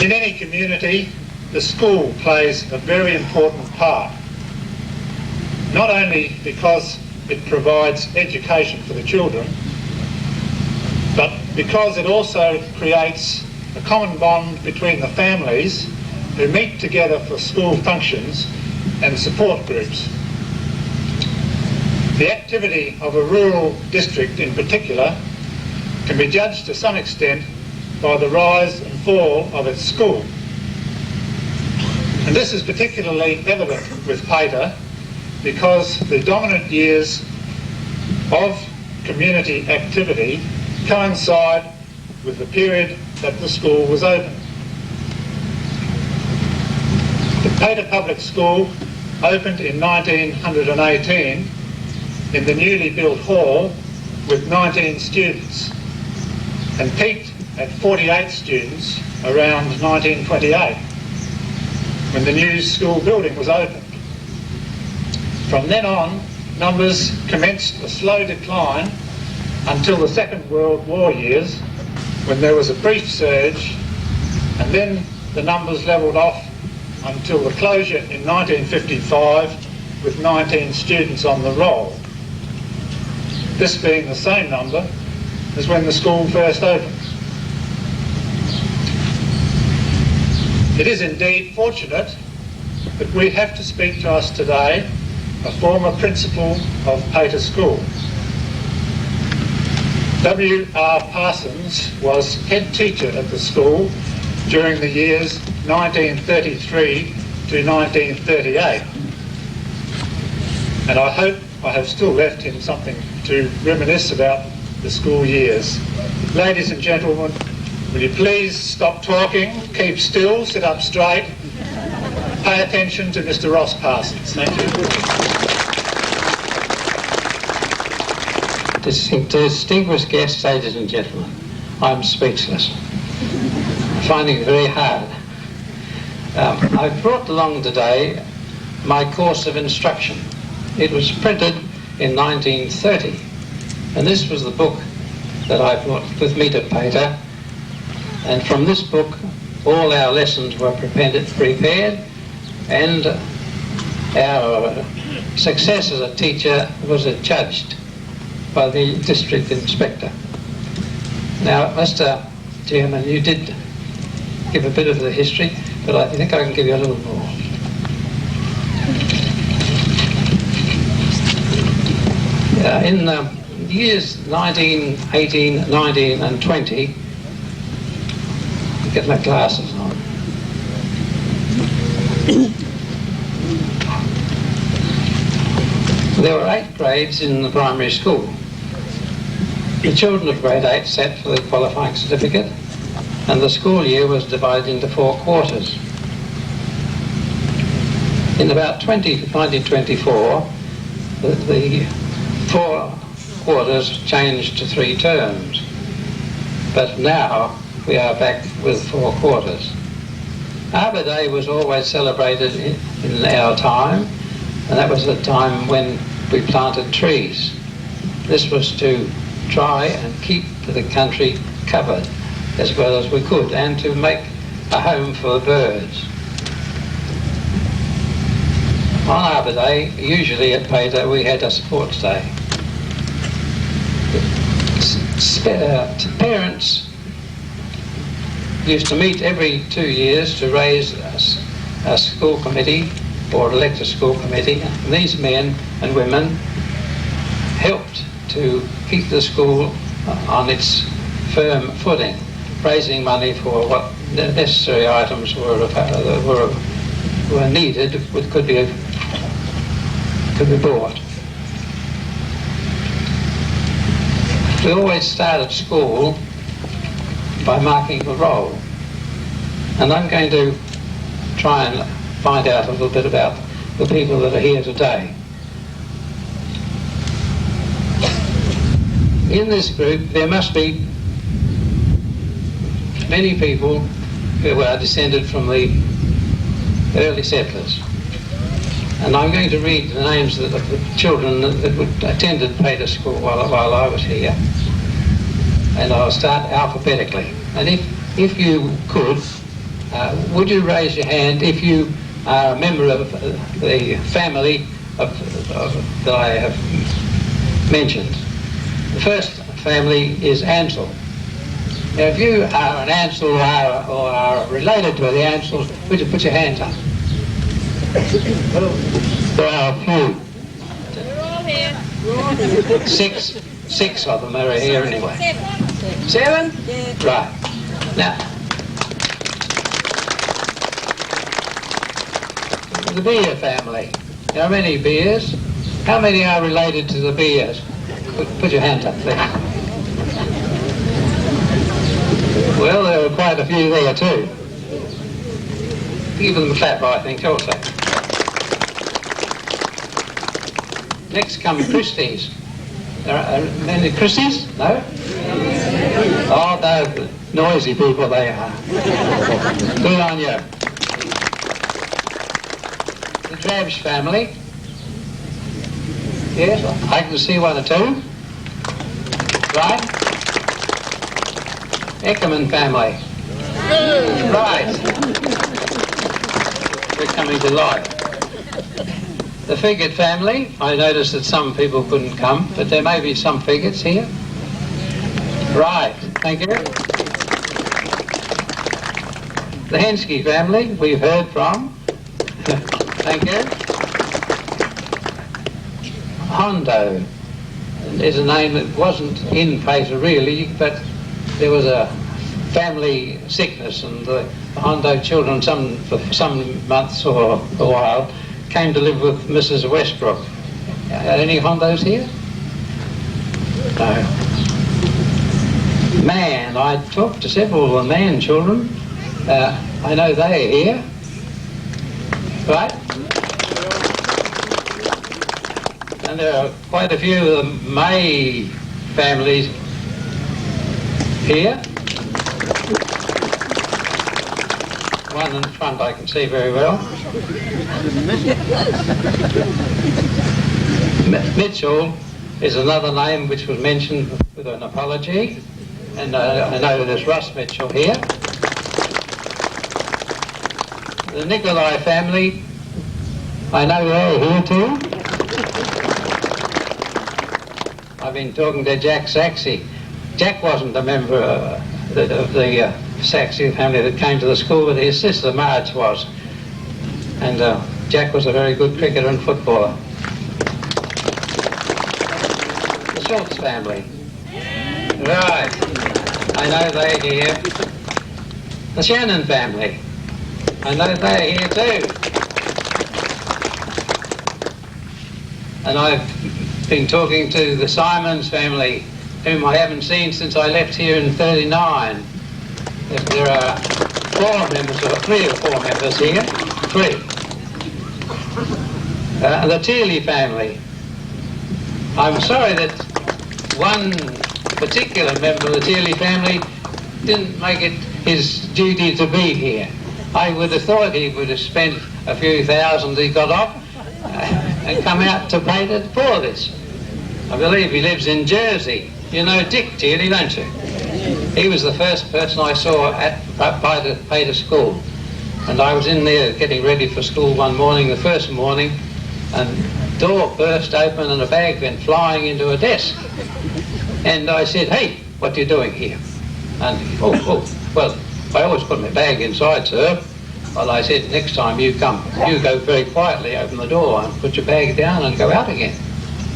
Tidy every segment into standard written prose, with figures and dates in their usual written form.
In any community, the school plays a very important part, not only because it provides education for the children, but because it also creates a common bond between the families who meet together for school functions and support groups. The activity of a rural district in particular can be judged to some extent by the rise and fall of its school. And this is particularly evident with Pater because the dominant years of community activity coincide with the period that the school was open. The Pater Public School opened in 1918 in the newly built hall with 19 students and peaked at 48 students around 1928 when the new school building was opened. From then on, numbers commenced a slow decline until the Second World War years, when there was a brief surge, and then the numbers levelled off until the closure in 1955 with 19 students on the roll. This being the same number as when the school first opened. It is indeed fortunate that we have to speak to us today a former principal of Pater School. W.R. Parsons was head teacher at the school during the years 1933 to 1938. And I hope I have still left him something to reminisce about the school years. Ladies and gentlemen, will you please stop talking, keep still, sit up straight, pay attention to Mr. Ross Parsons. Thank you. Distinguished guests, ladies and gentlemen, I'm speechless. Finding it very hard. I've brought along today my course of instruction. It was printed in 1930, and this was the book that I brought with me to Pater, and from this book all our lessons were prepared, and our success as a teacher was judged by the district inspector. Now, Mr. Chairman, you did give a bit of the history, but I think I can give you a little more. In years 1918, 19 and 20, get my glasses on. There were 8 grades in the primary school. The children of grade 8 sat for the qualifying certificate, and the school year was divided into 4 quarters. In about 1924, the 4 quarters changed to 3 terms, but now we are back with 4 quarters. Arbor Day was always celebrated in our time, and that was the time when we planted trees. This was to try and keep the country covered as well as we could, and to make a home for the birds. On Arbor Day, usually at Pater, we had a sports day. Parents used to meet every 2 years to raise a school committee or elect a school committee. And these men and women helped to keep the school on its firm footing, raising money for what necessary items were needed, could be bought. We always started school by marking the roll, and I'm going to try and find out a little bit about the people that are here today. In this group there must be many people who are descended from the early settlers, and I'm going to read the names of the children that attended Pater School while I was here, and I'll start alphabetically. And if you could would you raise your hand if you are a member of the family that I have mentioned? The first family is Ansell. Now, if you are an Ansell or are related to the Ansells, would you put your hands up? There are a few. We're all here. We're all here. Six of them are here anyway. Seven? Yeah. Right. Now, the Beer family. There are many Beers. How many are related to the Beers? Put your hands up, please. Well, there are quite a few there too. Give them a clap, I think, also. Next come Christies. There are many Christies? No? Oh, no, noisy people they are. Good on you. The Drabs family. Yes, I can see one or two. Right. Eckerman family. Right. We're coming to life. The Figott family. I noticed that some people couldn't come, but there may be some Figotts here. Right. Thank you. The Henske family we've heard from. Thank you. Hondo is a name that wasn't in Pater really, but there was a family sickness and the Hondo children, for some months or a while, came to live with Mrs. Westbrook. Any Hondos here? No. Mann, I talked to several of the Mann children. I know they're here. Right? And there are quite a few of the May families here. One in front I can see very well. Mitchell is another name which was mentioned with an apology. And I know there's Russ Mitchell here. The Nikolai family, I know they're here too. I've been talking to Jack Saxey. Jack wasn't a member of the Saxey family that came to the school, but his sister Marge was. And Jack was a very good cricketer and footballer. The Schultz family. Right. I know they're here. The Shannon family. I know they're here too. And I've been talking to the Simons family, whom I haven't seen since I left here in '39. There are 3 or 4 members here. 3. The Tearley family. I'm sorry that one particular member of the Tearley family didn't make it his duty to be here. I would have thought he would have spent a few thousand he got off and come out to Pater for this. I believe he lives in Jersey. You know Dick Tearley, don't you? He was the first person I saw at Pater School. And I was in there getting ready for school one morning, the first morning, and the door burst open and a bag went flying into a desk. And I said, "Hey, what are you doing here?" And, well, I always put my bag inside, sir. Well, I said, "Next time you come, you go very quietly, open the door and put your bag down and go out again."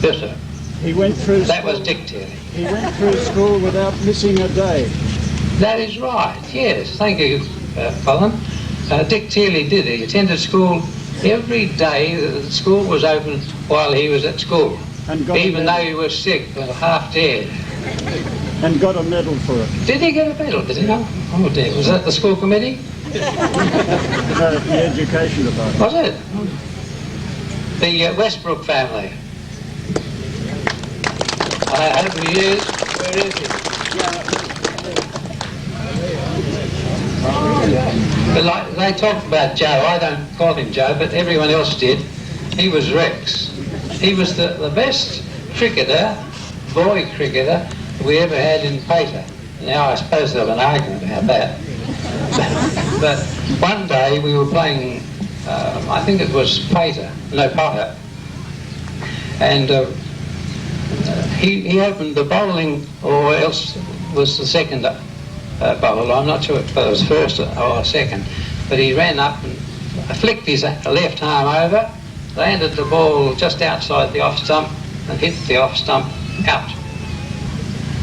Yes, sir. He went through That school, was Dick Tearley. He went through school without missing a day. That is right, yes. Thank you, Colin. Dick Tearley did. He attended school every day. The school was open while he was at school, And got even a though medal. he was sick, half dead. And got a medal for it. Did he get a medal? Did he? No? Oh dear. Was that the school committee? No, the education department. Was it? The Westbrook family. Over the years, where is he? But like, they talked about Joe. I don't call him Joe, but everyone else did. He was Rex. He was the best cricketer, boy cricketer, we ever had in Pater. Now I suppose there'll be an argument about that. But one day we were playing, I think it was Potter, and he opened the bowling, or else was the second bowler. I'm not sure if it was first or second, but he ran up and flicked his left arm over, landed the ball just outside the off stump and hit the off stump out.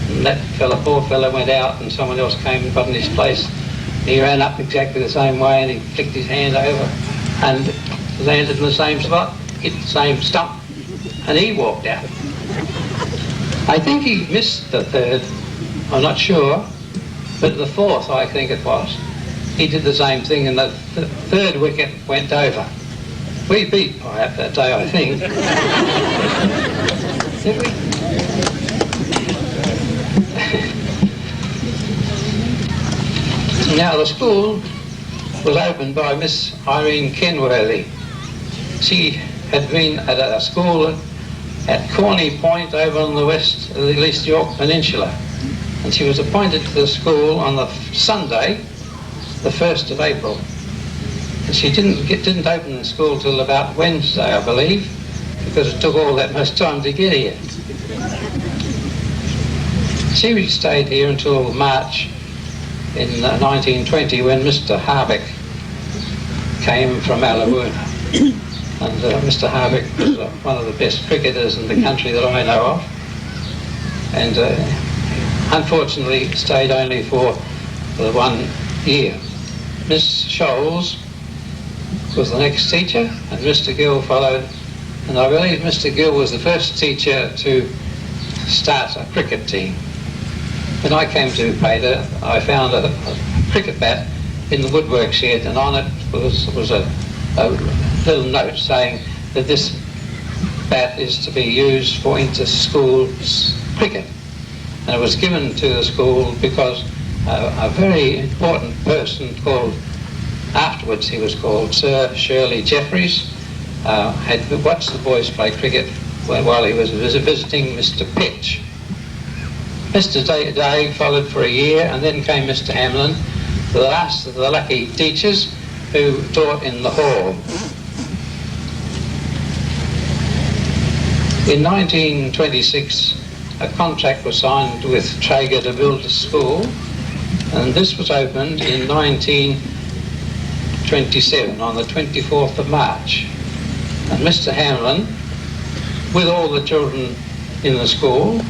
And that poor fella went out, and someone else came and got in his place. He ran up exactly the same way, and he flicked his hand over and landed in the same spot, hit the same stump, and he walked out. I think he missed the third, I'm not sure, but the fourth, I think it was. He did the same thing, and the third wicket went over. We beat Piatt that day, I think. Did we? Now, the school was opened by Miss Irene Kenworthy. She had been at a school at Corney Point over on the East York Peninsula. And she was appointed to the school on the Sunday, the 1st of April. And she didn't open the school till about Wednesday, I believe, because it took all that much time to get here. She stayed here until March in 1920, when Mr. Harbeck came from Allawoona. And Mr. Harbeck was one of the best cricketers in the country that I know of. And unfortunately stayed only for 1 year. Miss Scholes was the next teacher, and Mr. Gill followed. And I believe Mr. Gill was the first teacher to start a cricket team. When I came to Pater, I found a cricket bat in the woodwork shed, and on it was a little note saying that this bat is to be used for inter-school cricket. And it was given to the school because a very important person called, afterwards he was called Sir Shirley Jeffreys, had watched the boys play cricket while he was visiting Mr. Pitch. Mr. Day followed for a year, and then came Mr. Hamlin, the last of the lucky teachers who taught in the hall. In 1926, a contract was signed with Traeger to build a school, and this was opened in 1927, on the 24th of March. And Mr. Hamlin, with all the children in the school,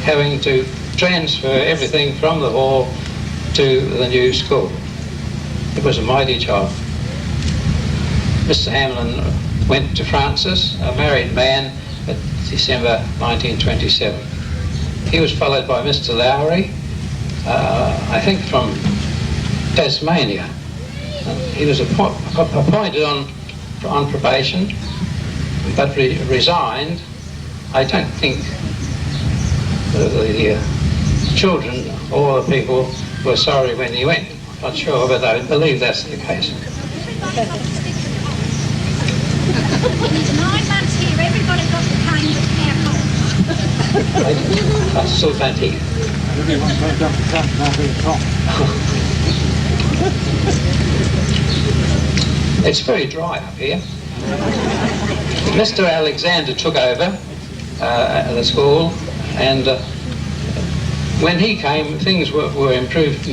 having to transfer everything from the hall to the new school. It was a mighty job. Mr. Hamlin went to Francis, a married man, in December 1927. He was followed by Mr. Lowry, I think from Tasmania. He was appointed on probation, but resigned. I don't think the children or the people were sorry when he went. Not sure, but I believe that's the case. 9 months here, everybody got the cane with our I still don't hear. Everyone turned up the front and over the top. It's very dry up here. Mr. Alexander took over the school, and when he came, things were improved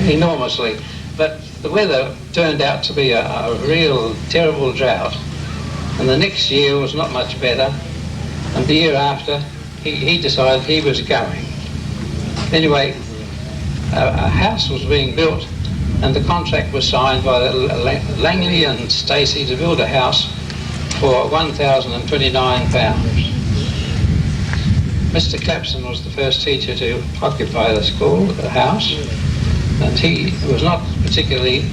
enormously. But the weather turned out to be a real terrible drought, and the next year was not much better, and the year after he decided he was going. Anyway, a house was being built, and the contract was signed by Langley and Stacey to build a house for £1,029. Mr. Clapson was the first teacher to occupy the school, the house, and he was not particularly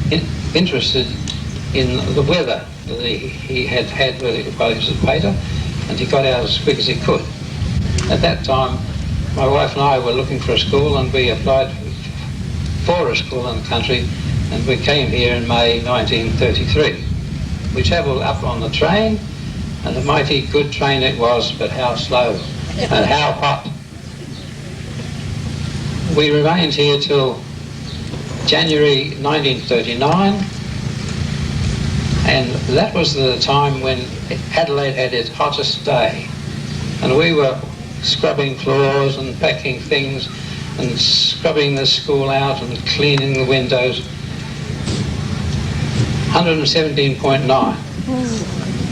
interested in the weather that he had while he was at Pater, and he got out as quick as he could. At that time, my wife and I were looking for a school, and we applied for a school in the country, and we came here in May 1933. We travelled up on the train, and a mighty good train it was, but how slow and how hot. We remained here till January 1939, and that was the time when Adelaide had its hottest day, and we were scrubbing floors and packing things and scrubbing the school out and cleaning the windows. 117.9,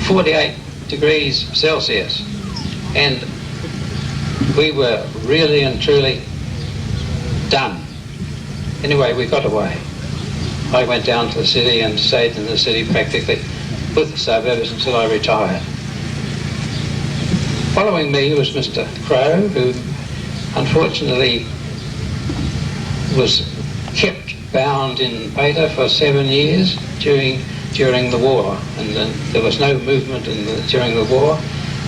48 degrees Celsius, and we were really and truly done. Anyway, we got away. I went down to the city and stayed in the city practically with the suburbs until I retired. Following me was Mr. Crowe, who unfortunately was kept bound in Pater for 7 years during the war, and there was no movement during the war,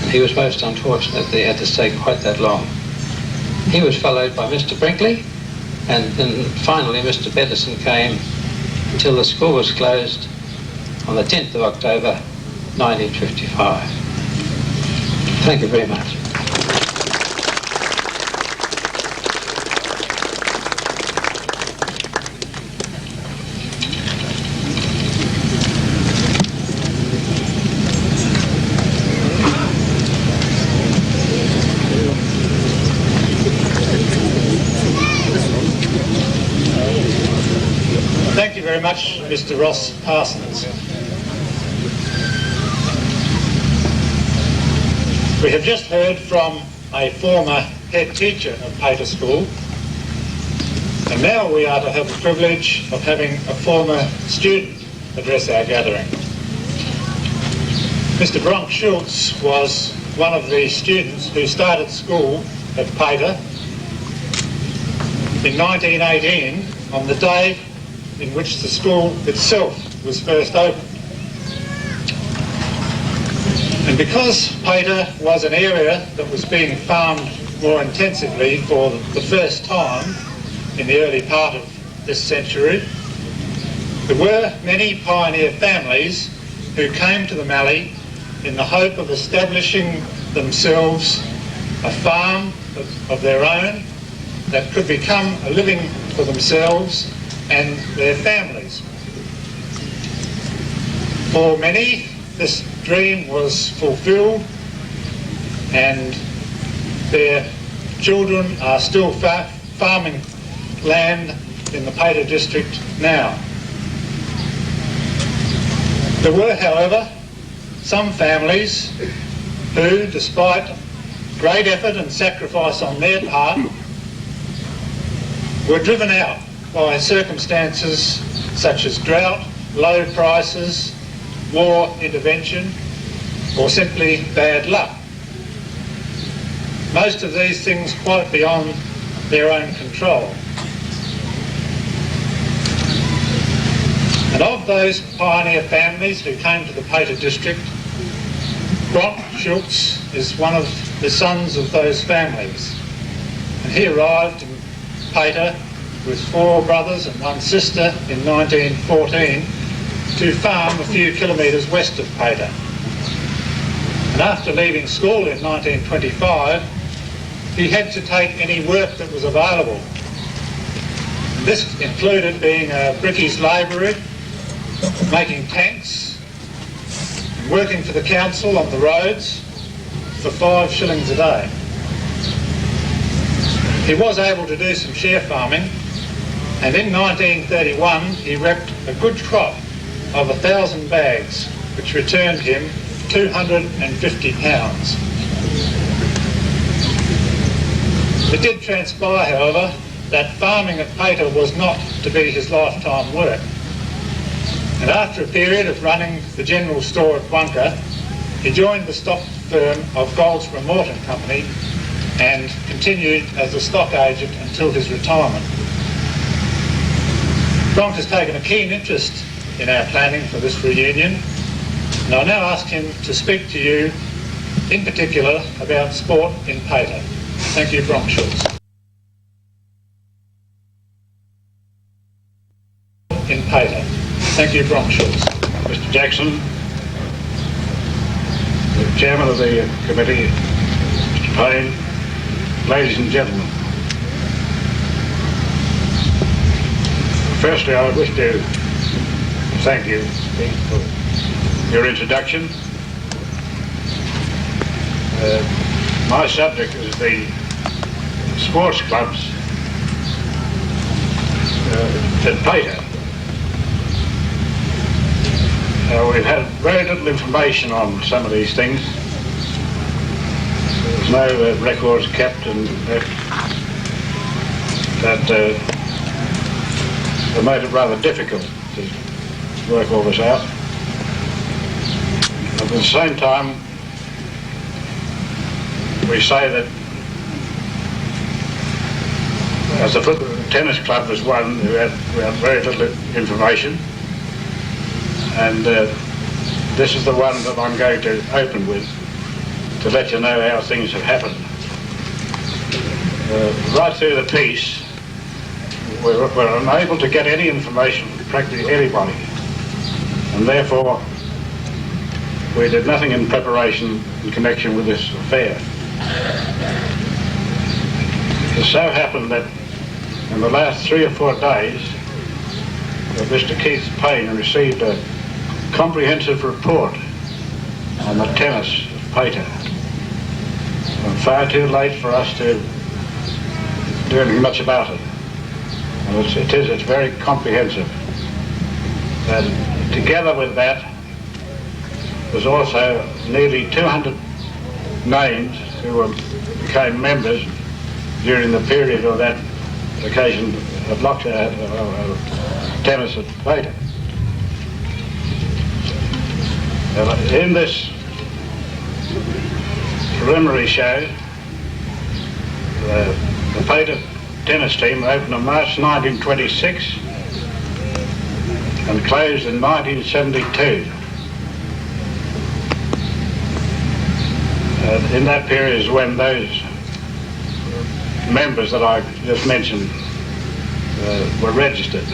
and he was most unfortunate that he had to stay quite that long. He was followed by Mr. Brinkley, and then finally Mr. Bettison came until the school was closed on the 10th of October 1955. Thank you very much. Thank you very much, Mr. Ross Parsons. We have just heard from a former head teacher of Pater School, and now we are to have the privilege of having a former student address our gathering. Mr. Bronk Schultz was one of the students who started school at Pater in 1918, on the day in which the school itself was first opened. And because Pater was an area that was being farmed more intensively for the first time in the early part of this century, there were many pioneer families who came to the Mallee in the hope of establishing themselves a farm of their own that could become a living for themselves and their families. For many, this dream was fulfilled, and their children are still farming land in the Pater district now. There were, however, some families who, despite great effort and sacrifice on their part, were driven out by circumstances such as drought, low prices, war intervention, or simply bad luck. Most of these things quite beyond their own control. And of those pioneer families who came to the Pater district, Bronk Schultz is one of the sons of those families. And he arrived in Pater with 4 brothers and 1 sister in 1914 to farm a few kilometres west of Pater. And after leaving school in 1925, he had to take any work that was available. And this included being a brickies labourer, making tanks, and working for the council on the roads for 5 shillings a day. He was able to do some share farming, and in 1931 he reaped a good crop of 1,000 bags, which returned him £250. It did transpire, however, that farming at Pater was not to be his lifetime work. And after a period of running the general store at Wonka, he joined the stock firm of Goldsborough Morton Company and continued as a stock agent until his retirement. Bronk has taken a keen interest in our planning for this reunion, and I'll now ask him to speak to you in particular about sport in Pater. Thank you, Bronk Schultz. In Pater. Thank you, Bronk Schultz. Mr. Jackson, the chairman of the committee, Mr. Payne, ladies and gentlemen. Firstly, I wish to thank you for your introduction. My subject is the sports clubs at Pater. We've had very little information on some of these things. There's no records kept, and that made it rather difficult to work all this out. At the same time, we say that as the football tennis club was one who had very little information, and this is the one that I'm going to open with to let you know how things have happened. Right through the piece, we're unable to get any information from practically anybody, and therefore we did nothing in preparation in connection with this affair. It so happened that in the last 3 or 4 days, Mr. Keith Payne received a comprehensive report on the tennis of Pater. Far too late for us to do anything much about it. And it's very comprehensive. And together with that, there's also nearly 200 names who became members during the period of that occasion of lockdown tennis at Pater. In this preliminary show, the Pater tennis team opened in March 1926 and closed in 1972. In that period is when those members that I just mentioned were registered.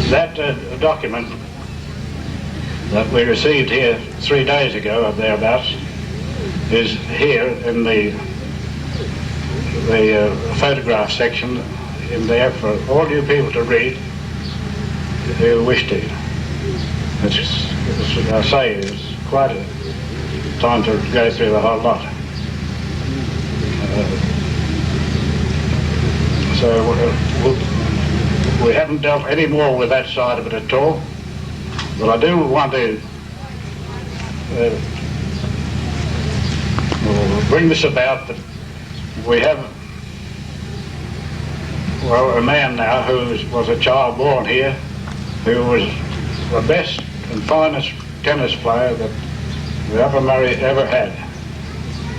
That document that we received here 3 days ago or thereabouts is here in the photograph section in there for all you people to read who wish to. It's, I say, it's quite a time to go through the whole lot. So we haven't dealt any more with that side of it at all, but I do want to bring this about that we have a man now who was a child born here, who was the best and finest tennis player that the Upper Murray ever had.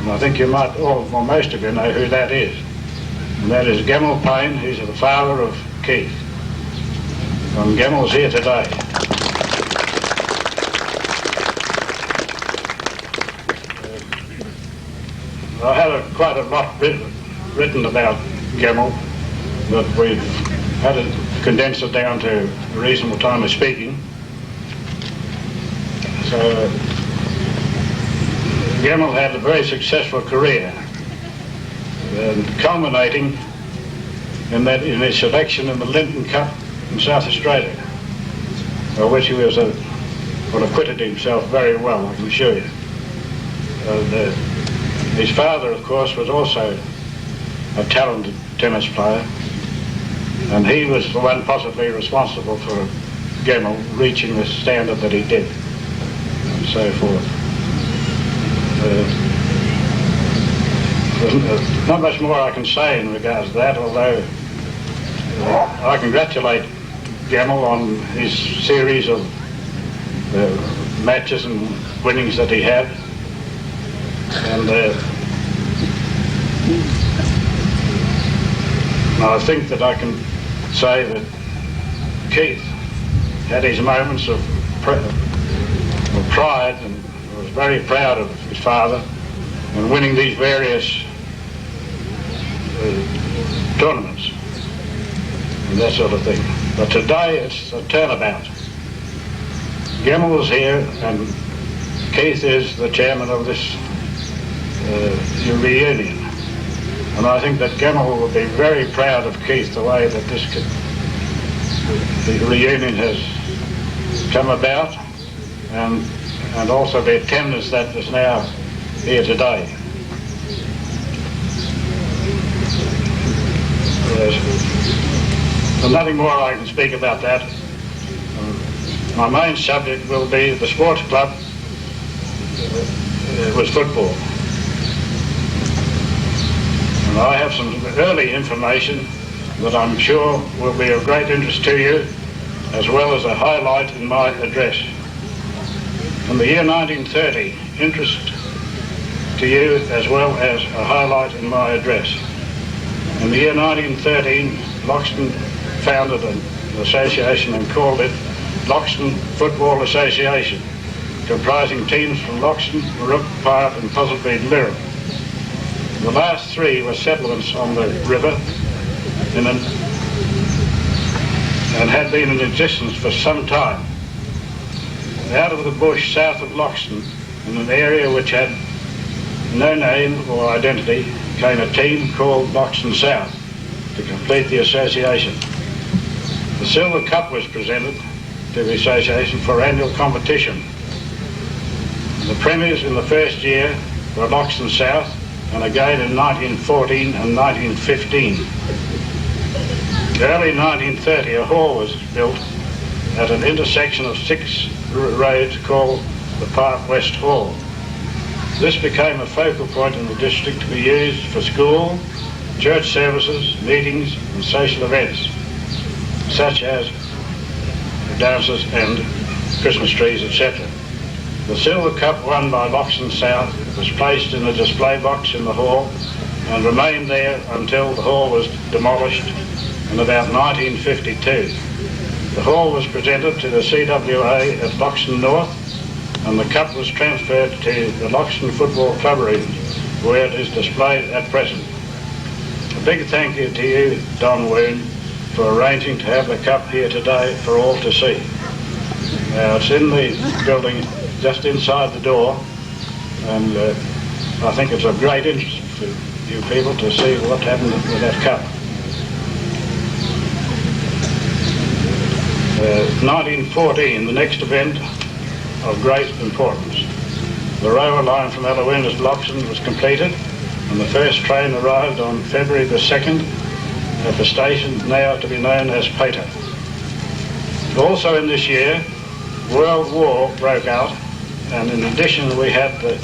And I think you might, or most of you know who that is. And that is Gemmill Payne. He's the father of Keith. And Gemmill's here today. I had quite a lot written about Gemmill, but we've had to condense it down to a reasonable time of speaking. So Gemmill had a very successful career, and culminating in his selection in the Linton Cup in South Australia, for which he was acquitted himself very well, I can assure you. And, his father, of course, was also a talented tennis player, and he was the one possibly responsible for Gemmill reaching the standard that he did, and so forth. There's not much more I can say in regards to that, although I congratulate Gemmill on his series of matches and winnings that he had. And I think that I can say that Keith had his moments of pride and was very proud of his father in winning these various tournaments and that sort of thing. But today it's a turnabout. Gemmell was here, and Keith is the chairman of this reunion. And I think that Gemmell will be very proud of Keith, the way that the reunion has come about, and also the attendance that is now here today. There's nothing more I can speak about that. My main subject will be the sports club. It was football. And I have some early information that I'm sure will be of great interest to you, as well as a highlight in my address. In the year 1930, interest to you as well as a highlight in my address. In the year 1913, Loxton founded an association and called it Loxton Football Association, comprising teams from Loxton, Marook, Pyart and possibly Lyric. The last three were settlements on the river and had been in existence for some time. Out of the bush south of Loxton, in an area which had no name or identity, came a team called Loxton South to complete the association. The Silver Cup was presented to the association for annual competition. The premiers in the first year were Loxton South, and again in 1914 and 1915. Early 1930, a hall was built at an intersection of 6 roads called the Park West Hall. This became a focal point in the district to be used for school, church services, meetings and social events, such as dances and Christmas trees, etc. The Silver Cup won by Loxton South was placed in a display box in the hall and remained there until the hall was demolished in about 1952. The hall was presented to the CWA at Loxton North, and the cup was transferred to the Loxton Football Club room, where it is displayed at present. A big thank you to you, Don Woon, for arranging to have the cup here today for all to see. Now, it's in the building just inside the door, and I think it's of great interest for you people to see what happened with that cup. 1914, the next event of great importance. The railway line from Allawina to Loxton was completed, and the first train arrived on February the 2nd at the station now to be known as Pater. Also in this year, World War broke out, and in addition we had the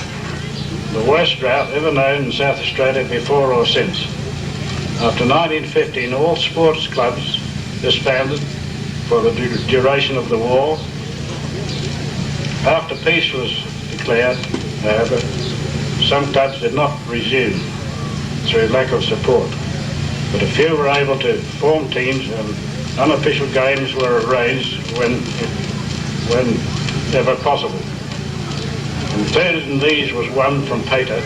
worst drought ever known in South Australia before or since. After 1915, all sports clubs disbanded for the duration of the war. After peace was declared, however, some clubs did not resume through lack of support, but a few were able to form teams, and unofficial games were arranged whenever possible. Included in these was one from Pater,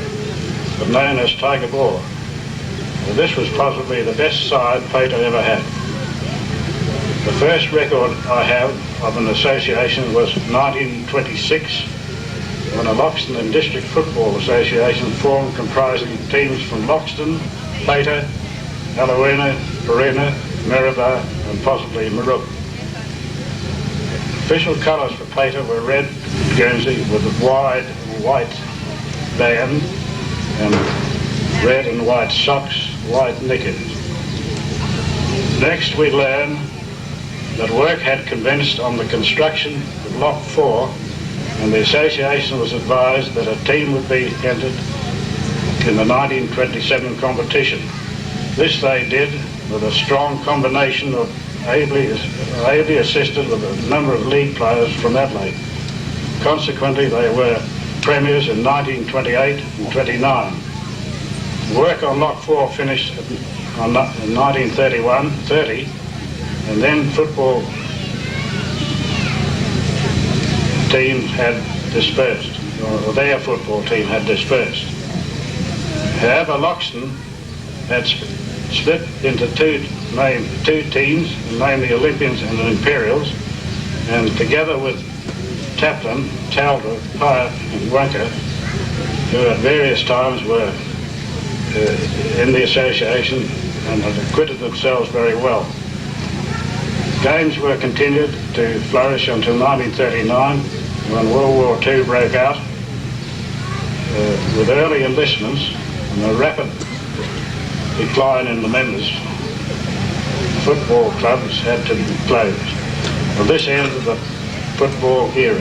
but known as Tiger Bore. Well, this was possibly the best side Pater ever had. The first record I have of an association was 1926, when a Loxton and District Football Association formed, comprising teams from Loxton, Pater, Allawina, Perina, Maryborough and possibly Marook. Official colours for Pater were red Guernsey with a wide white band and red and white socks, white knickers. Next we learn that work had commenced on the construction of Lock 4, and the association was advised that a team would be entered in the 1927 competition. This they did with a strong combination of ably assisted with a number of league players from Adelaide. Consequently, they were premiers in 1928 and 29. Work on Lock 4 finished in 1931-30, and then football teams had dispersed, or their football team had dispersed. However, Loxton had split into two teams, namely Olympians and Imperials, and together with Taplin, Talbot, Pyatt and Wonka, who at various times were in the association and had acquitted themselves very well. Games were continued to flourish until 1939, when World War II broke out, with early enlistments and a rapid decline in the members. Football clubs had to be closed. Well, this ended the football era.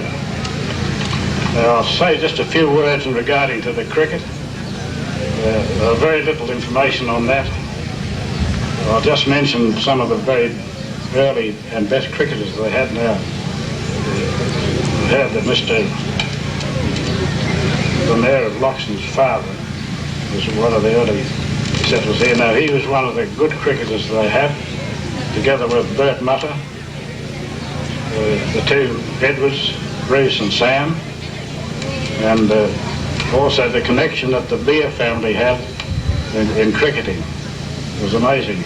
Now, I'll say just a few words regarding to the cricket. Very little information on that. I'll just mention some of the very early and best cricketers they had now. They had the Mayor of Loxton's father was one of the early settlers here. Now, he was one of the good cricketers they had, together with Bert Mutter, the two Edwards, Bruce and Sam, and also the connection that the Beer family had in cricketing was amazing.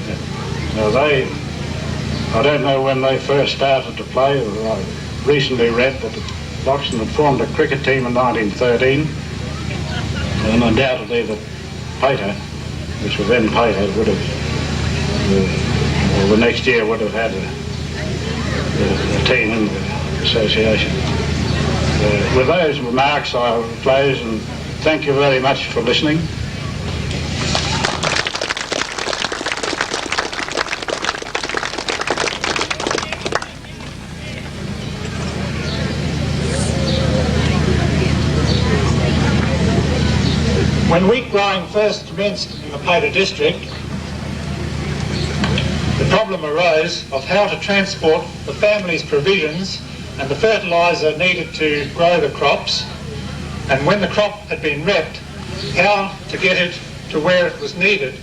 Now I don't know when they first started to play. I recently read that Loxton had formed a cricket team in 1913, and undoubtedly that Pater, which was then Pater, would have, or the next year would have had a team in the association. With those remarks, I'll close and thank you very much for listening. When wheat growing first commenced in the Pater district, the problem arose of how to transport the family's provisions and the fertiliser needed to grow the crops, and when the crop had been reaped, how to get it to where it was needed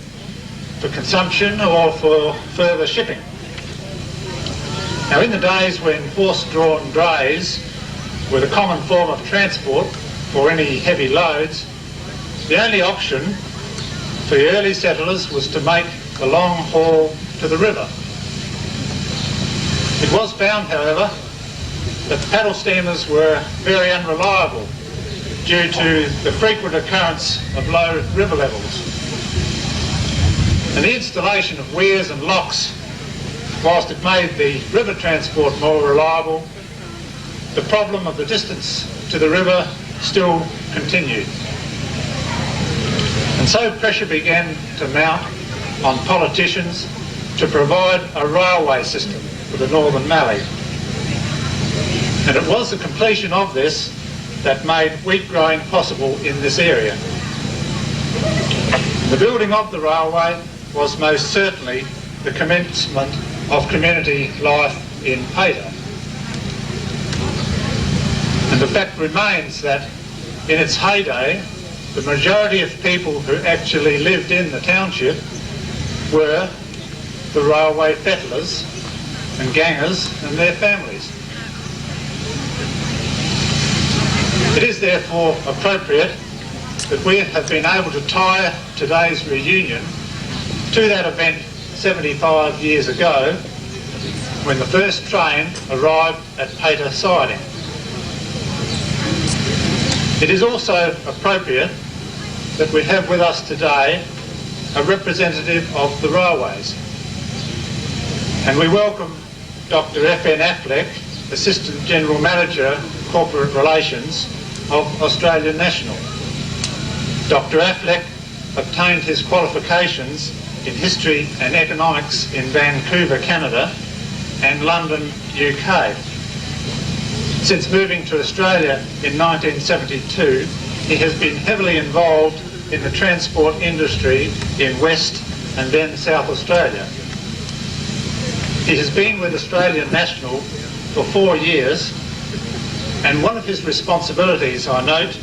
for consumption or for further shipping. Now, in the days when horse-drawn drays were the common form of transport for any heavy loads, the only option for the early settlers was to make the long haul to the river. It was found, however, that the paddle steamers were very unreliable due to the frequent occurrence of low river levels. And the installation of weirs and locks, whilst it made the river transport more reliable, the problem of the distance to the river still continued. And so pressure began to mount on politicians to provide a railway system for the Northern Mallee. And it was the completion of this that made wheat growing possible in this area. The building of the railway was most certainly the commencement of community life in Pater. And the fact remains that in its heyday, the majority of people who actually lived in the township were the railway fettlers and gangers and their families. It is therefore appropriate that we have been able to tie today's reunion to that event 75 years ago when the first train arrived at Pater siding. It is also appropriate that we have with us today a representative of the railways. And we welcome Dr. F.N. Affleck, Assistant General Manager, Corporate Relations of Australian National. Dr. Affleck obtained his qualifications in History and Economics in Vancouver, Canada and London, UK. Since moving to Australia in 1972, he has been heavily involved in the transport industry in West and then South Australia. He has been with Australian National for 4 years, and one of his responsibilities, I note,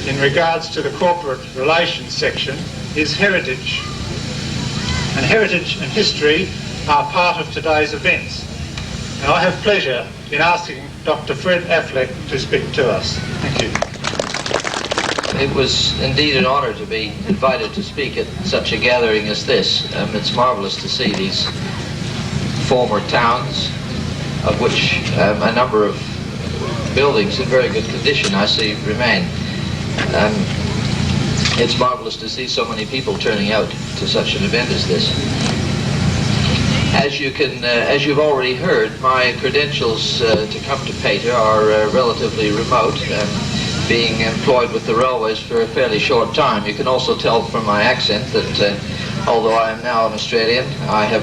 in regards to the corporate relations section is heritage. And heritage and history are part of today's events. And I have pleasure in asking Dr. Fred Affleck to speak to us. Thank you. It was indeed an honour to be invited to speak at such a gathering as this. It's marvellous to see these former towns, of which a number of buildings in very good condition, I see remain. It's marvelous to see so many people turning out to such an event as this. As you've already heard, my credentials to come to Pater are relatively remote, being employed with the railways for a fairly short time. You can also tell from my accent that although I am now an Australian, I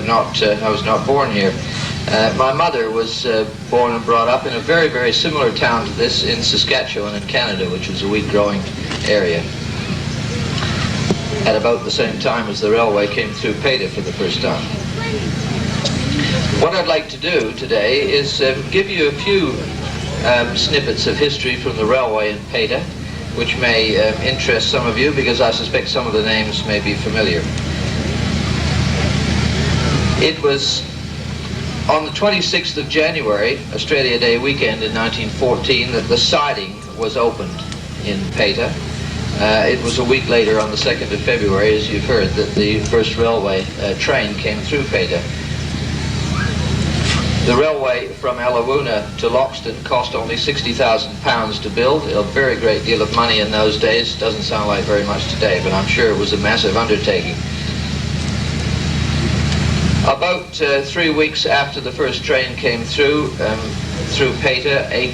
was not born here. My mother was born and brought up in a very, very similar town to this in Saskatchewan in Canada, which was a wheat-growing area, at about the same time as the railway came through Pater for the first time. What I'd like to do today is give you a few snippets of history from the railway in Pater, which may interest some of you, because I suspect some of the names may be familiar. It was on the 26th of January, Australia Day weekend in 1914, that the siding was opened in Pater. It was a week later, on the 2nd of February, as you've heard, that the first railway train came through Pater. The railway from Allavoona to Loxton cost only £60,000 to build, a very great deal of money in those days. Doesn't sound like very much today, but I'm sure it was a massive undertaking. About 3 weeks after the first train came through Pater, a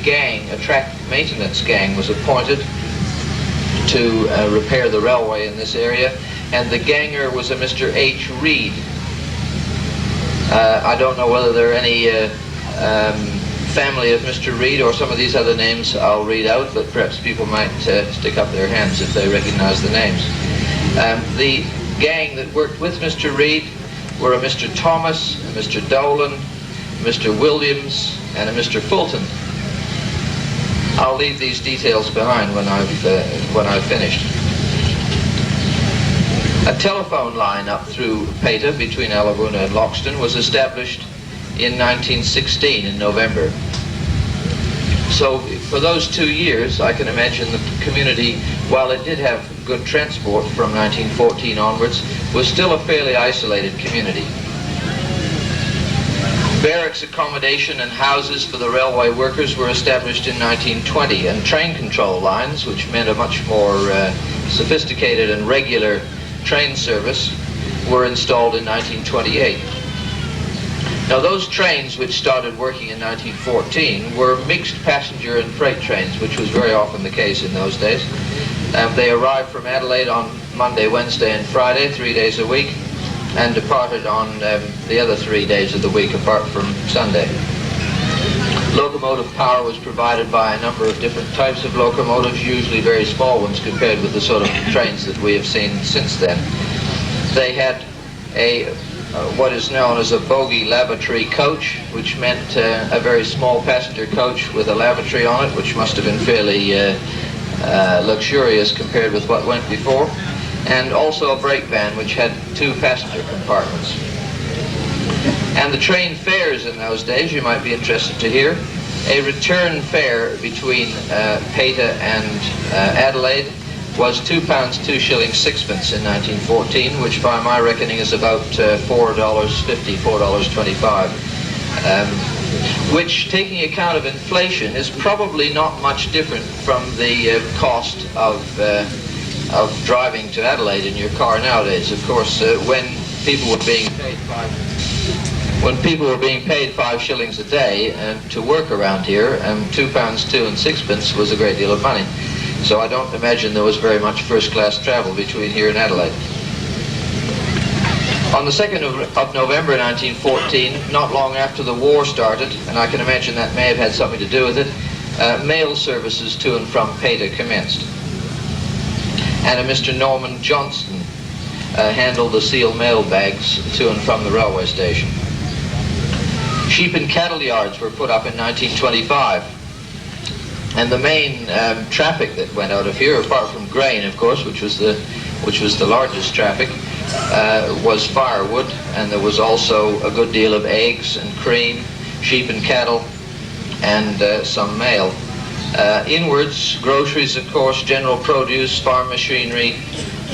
track maintenance gang was appointed to repair the railway in this area, and the ganger was a Mr. H. Reed. I don't know whether there are any family of Mr. Reed or some of these other names I'll read out, but perhaps people might stick up their hands if they recognize the names. The gang that worked with Mr. Reed were a Mr. Thomas, a Mr. Dolan, Mr. Williams, and a Mr. Fulton. I'll leave these details behind when I've finished. A telephone line up through Pater between Allavoona and Loxton was established in 1916 in November. So for those 2 years, I can imagine the community, while it did have good transport from 1914 onwards, was still a fairly isolated community. Barracks accommodation and houses for the railway workers were established in 1920, and train control lines, which meant a much more sophisticated and regular train service, were installed in 1928. Now those trains which started working in 1914 were mixed passenger and freight trains, which was very often the case in those days. They arrived from Adelaide on Monday, Wednesday and Friday, 3 days a week, and departed on the other 3 days of the week apart from Sunday. Locomotive power was provided by a number of different types of locomotives, usually very small ones compared with the sort of trains that we have seen since then. They had what is known as a bogie lavatory coach, which meant a very small passenger coach with a lavatory on it, which must have been fairly luxurious compared with what went before, and also a brake van which had 2 passenger compartments. And the train fares in those days, you might be interested to hear. A return fare between Pater and Adelaide was £2, 2 shillings, 6pence in 1914, which by my reckoning is about $4.50, $4.25, which, taking account of inflation, is probably not much different from the cost of driving to Adelaide in your car nowadays. Of course, when people were being paid 5 shillings a day to work around here, £2, 2 and 6pence was a great deal of money. So I don't imagine there was very much first-class travel between here and Adelaide. On the 2nd of November 1914, not long after the war started, and I can imagine that may have had something to do with it, mail services to and from Pater commenced. And a Mr. Norman Johnston handled the seal mail bags to and from the railway station. Sheep and cattle yards were put up in 1925. And the main traffic that went out of here, apart from grain, of course, which was the largest traffic, was firewood, and there was also a good deal of eggs and cream, sheep and cattle, and some mail. Inwards, groceries, of course, general produce, farm machinery,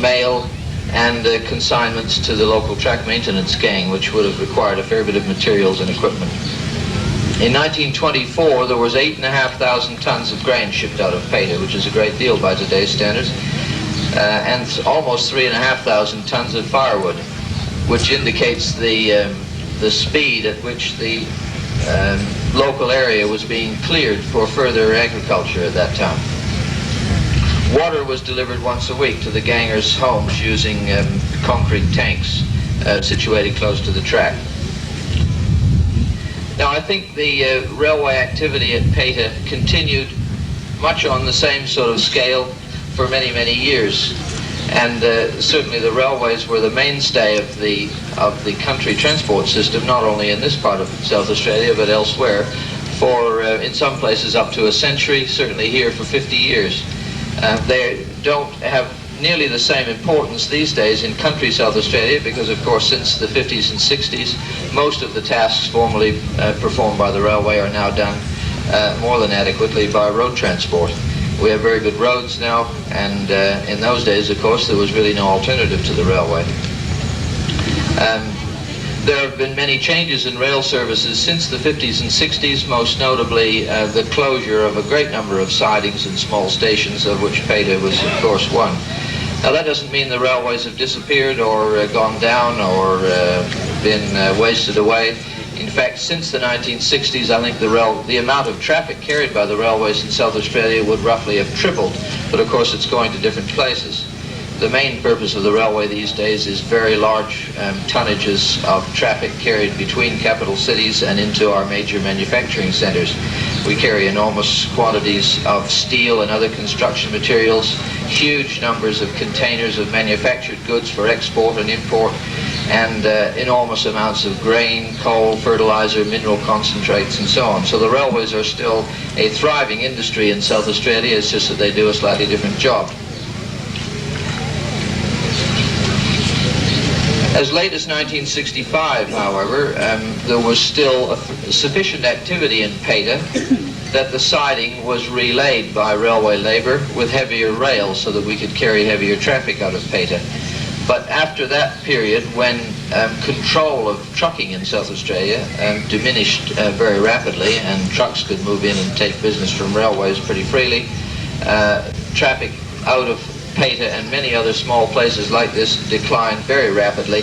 mail, and consignments to the local track maintenance gang, which would have required a fair bit of materials and equipment. In 1924, there was 8,500 tons of grain shipped out of Paita, which is a great deal by today's standards, and almost 3,500 tons of firewood, which indicates the speed at which the local area was being cleared for further agriculture at that time. Water was delivered once a week to the gangers' homes using concrete tanks situated close to the track. Now, I think the railway activity at Paita continued much on the same sort of scale for many, many years. And certainly the railways were the mainstay of the country transport system, not only in this part of South Australia, but elsewhere, for in some places up to a century, certainly here for 50 years. They don't have nearly the same importance these days in country South Australia because, of course, since the 50s and 60s, most of the tasks formerly performed by the railway are now done more than adequately by road transport. We have very good roads now, and in those days, of course, there was really no alternative to the railway. There have been many changes in rail services since the 50s and 60s, most notably the closure of a great number of sidings and small stations, of which Paita was, of course, one. Now, that doesn't mean the railways have disappeared or gone down or been wasted away. In fact, since the 1960s, I think the amount of traffic carried by the railways in South Australia would roughly have tripled, but of course it's going to different places. The main purpose of the railway these days is very large tonnages of traffic carried between capital cities and into our major manufacturing centres. We carry enormous quantities of steel and other construction materials, huge numbers of containers of manufactured goods for export and import, and enormous amounts of grain, coal, fertilizer, mineral concentrates, and so on. So the railways are still a thriving industry in South Australia. It's just that they do a slightly different job. As late as 1965, however, there was still sufficient activity in Paita that the siding was relayed by railway labour with heavier rails so that we could carry heavier traffic out of Paita. But after that period, when control of trucking in South Australia diminished very rapidly and trucks could move in and take business from railways pretty freely, traffic out of Paita and many other small places like this declined very rapidly,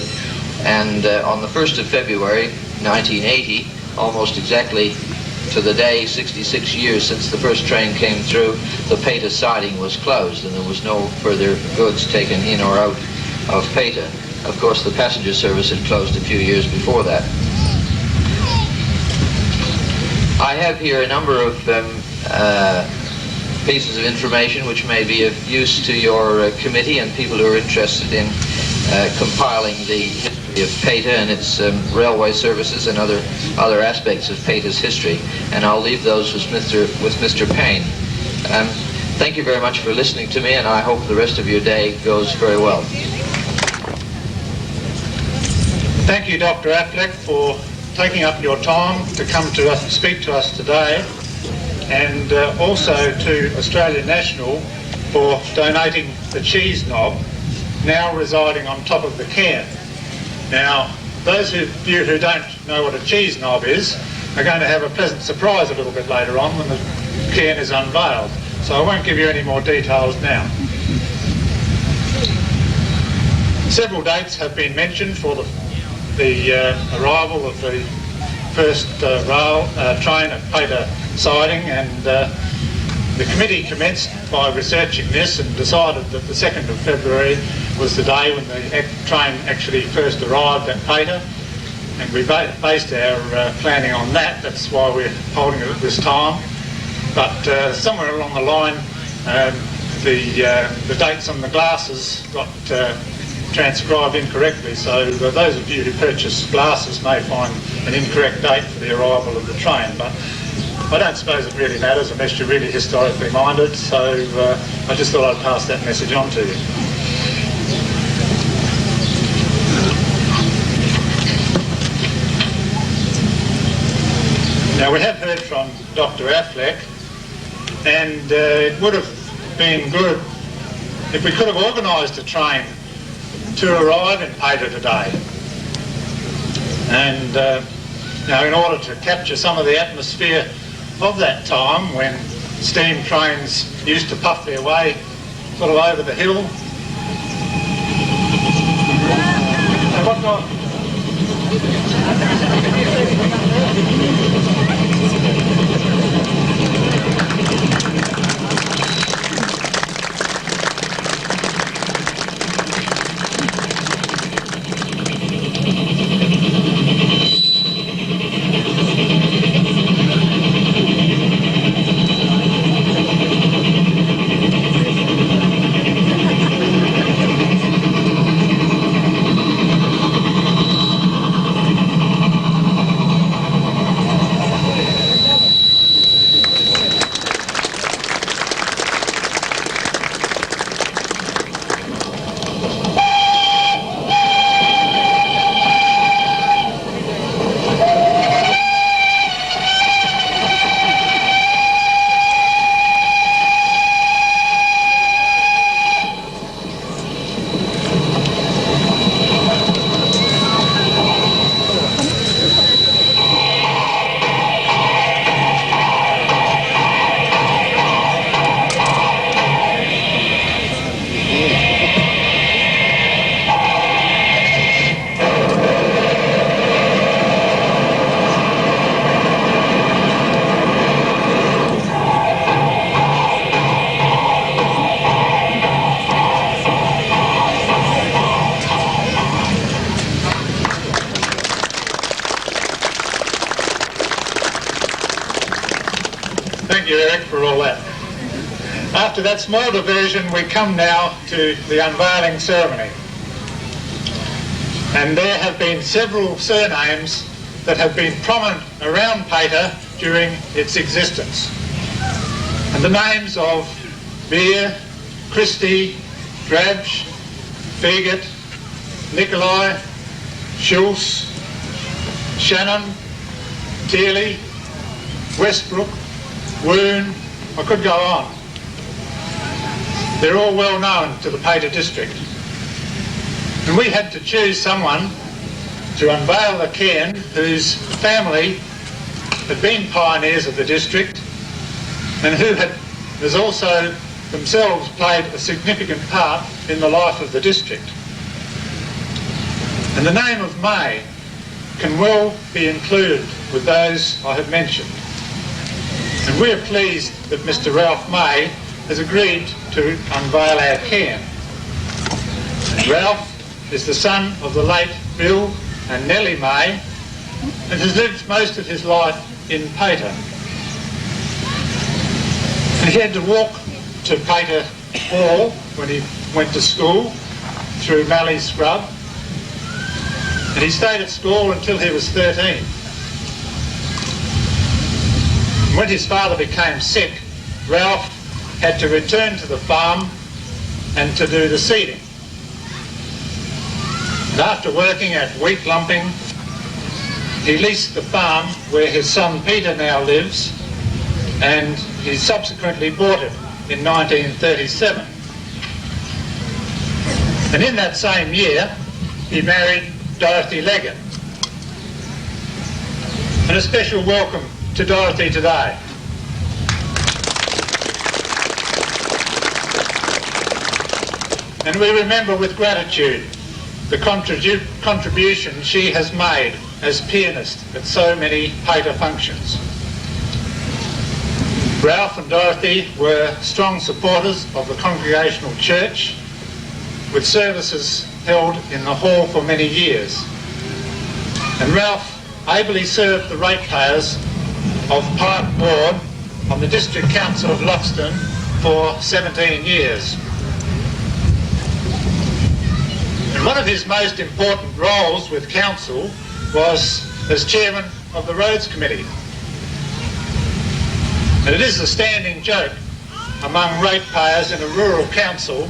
and on the 1st of February 1980, almost exactly to the day, 66 years since the first train came through, the Paita siding was closed and there was no further goods taken in or out of Paita. Of course, the passenger service had closed a few years before that. I have here a number of pieces of information which may be of use to your committee and people who are interested in compiling the history of Paita and its railway services and other aspects of Paita's history, and I'll leave those with Mr. Payne. Thank you very much for listening to me, and I hope the rest of your day goes very well. Thank you, Dr. Affleck, for taking up your time to come to us and speak to us today, and also to Australian National for donating the cheese knob, now residing on top of the cairn. Now, those of you who don't know what a cheese knob is are going to have a pleasant surprise a little bit later on when the cairn is unveiled, so I won't give you any more details now. Several dates have been mentioned for the arrival of the first rail train at Paita siding, and the committee commenced by researching this and decided that the 2nd of February was the day when the train actually first arrived at Paita, and we based our planning on that. That's why we're holding it at this time. But somewhere along the line, the dates on the glasses got transcribed incorrectly, so those of you who purchase glasses may find an incorrect date for the arrival of the train, but I don't suppose it really matters unless you're really historically minded, so I just thought I'd pass that message on to you. Now, we have heard from Dr. Affleck, and it would have been good if we could have organised a train to arrive in Paita today. And Now, in order to capture some of the atmosphere of that time when steam trains used to puff their way sort of over the hill. Now, what not? Thank you, Eric, for all that. After that small diversion, we come now to the unveiling ceremony. And there have been several surnames that have been prominent around Pater during its existence. And the names of Beer, Christie, Drabsch, Fegert, Nikolai, Schulz, Shannon, Tearley, Westbrook, Woon, I could go on. They're all well known to the Pater district. And we had to choose someone to unveil the cairn whose family had been pioneers of the district and who has also themselves played a significant part in the life of the district. And the name of May can well be included with those I have mentioned. And we're pleased that Mr. Ralph May has agreed to unveil our cairn. And Ralph is the son of the late Bill and Nellie May and has lived most of his life in Pater. And he had to walk to Pater Hall when he went to school through Mallee Scrub. And he stayed at school until he was 13. When his father became sick, Ralph had to return to the farm and to do the seeding. And after working at wheat lumping, he leased the farm where his son Peter now lives, and he subsequently bought it in 1937. And in that same year, he married Dorothy Leggett. And a special welcome to Dorothy today. And we remember with gratitude the contribution she has made as pianist at so many Pater functions. Ralph and Dorothy were strong supporters of the Congregational Church, with services held in the hall for many years. And Ralph ably served the ratepayers of Park Ward on the District Council of Loxton for 17 years. And one of his most important roles with Council was as Chairman of the Roads Committee. And it is a standing joke among ratepayers in a rural council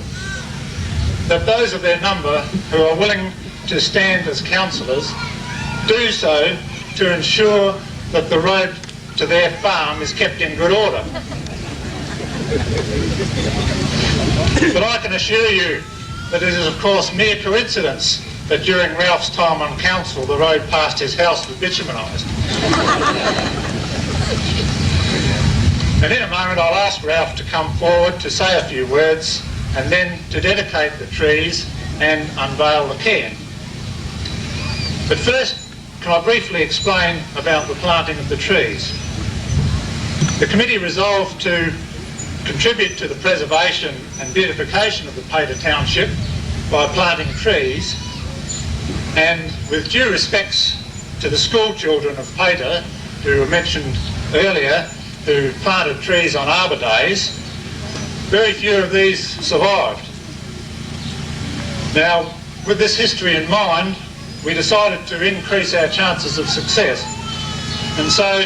that those of their number who are willing to stand as councillors do so to ensure that the road to their farm is kept in good order. But I can assure you that it is of course mere coincidence that during Ralph's time on council, the road past his house was bitumenised. And in a moment I'll ask Ralph to come forward to say a few words and then to dedicate the trees and unveil the cairn. But first, can I briefly explain about the planting of the trees? The committee resolved to contribute to the preservation and beautification of the Pater Township by planting trees, and with due respects to the school children of Pater, who were mentioned earlier, who planted trees on Arbor Days, very few of these survived. Now, with this history in mind, we decided to increase our chances of success, and so